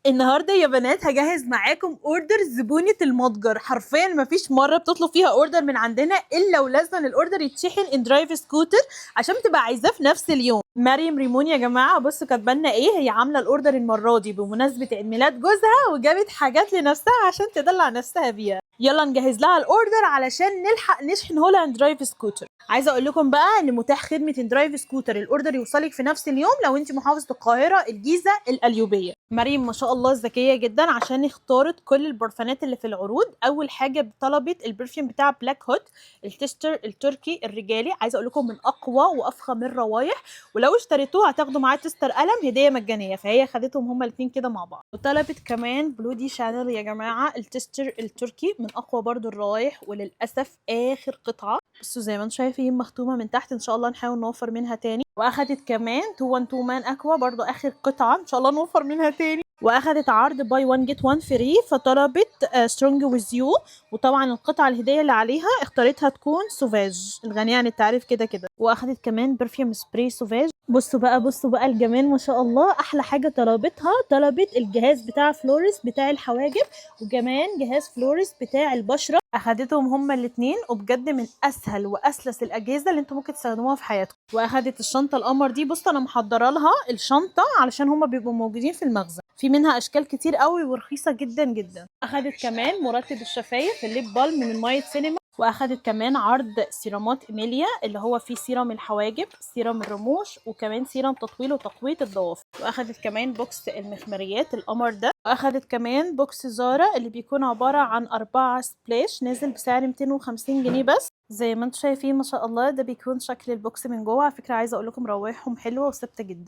النهارده يا بنات هجهز معاكم اوردر زبونة المتجر. حرفيا مفيش مره بتطلب فيها اوردر من عندنا الا ولازم الاوردر يتشحن ان درايف سكوتر عشان بتبقى عايزاه في نفس اليوم. مريم ريمون يا جماعه بصوا كاتبالنا ايه، هي عامله الاوردر المره دي بمناسبه عيد ميلاد جوزها وجابت حاجات لنفسها عشان تدلع نفسها بيها. يلا نجهز لها الاوردر علشان نلحق نشحن هولا اند درايف سكوتر. عايزه اقول لكم بقى ان متاح خدمه ان درايف سكوتر، الاوردر يوصلك في نفس اليوم لو انت محافظه القاهره، الجيزه، القليوبيه. مريم ما شاء الله ذكيه جدا عشان اختارت كل البرفانات اللي في العروض. اول حاجه طلبت البرفيوم بتاع بلاك هوت التستر التركي الرجالي، عايزه اقول لكم من اقوى وافخم الروايح، ولو اشتريتوه هتاخدوا معاه تستر قلم هديه مجانيه، فهي خدتهم هما الاثنين كده مع بعض. وطلبت كمان بلودي شانل يا جماعه التستر التركي من اقوى برضو الروايح، وللاسف اخر قطعه. بصوا زي ما انتم شايفين مختومه من تحت، ان شاء الله نحاول نوفر منها تاني. واخدت كمان 212 مان اكوا برضو اخر قطعه، ان شاء الله نوفر منها تاني. واخدت عرض باي 1 جيت 1 فري، فطلبت سترونج ويز يو. وطبعا القطعه الهديه اللي عليها اختارتها تكون سوفاج الغنيه عن التعريف كده كده. واخدت كمان برفيوم سبراي سوفاج. بصوا بقى الجمال ما شاء الله. احلى حاجه طلبتها، طلبت الجهاز بتاع فلوريس بتاع الحواجب، وكمان جهاز فلوريس بتاع البشره. اخدتهم هما الاثنين، وبجد من اسهل واسلس الاجهزه اللي انتم ممكن تستخدموها في حياتكم. واخدت الشنطه القمر دي. بصوا انا محضره لها الشنطه علشان هما بيبقوا موجودين في المخزن، في منها اشكال كتير قوي ورخيصه جدا جدا. اخدت كمان مرطب الشفايف الليب بالم من مايت سينما. واخدت كمان عرض سيرامات ايميليا اللي هو فيه سيرام الحواجب، سيرام الرموش، وكمان سيرام تطويل وتقوية الضوافر. واخدت كمان بوكس المخمريات القمر ده. واخدت كمان بوكس زارا اللي بيكون عبارة عن 4 سبلاش نازل بسعر 250 جنيه بس. زي ما انتم شايفين ما شاء الله، ده بيكون شكل البوكس من جوه. على فكرة عايزة اقول لكم روايحهم حلوة وثابتة جدا.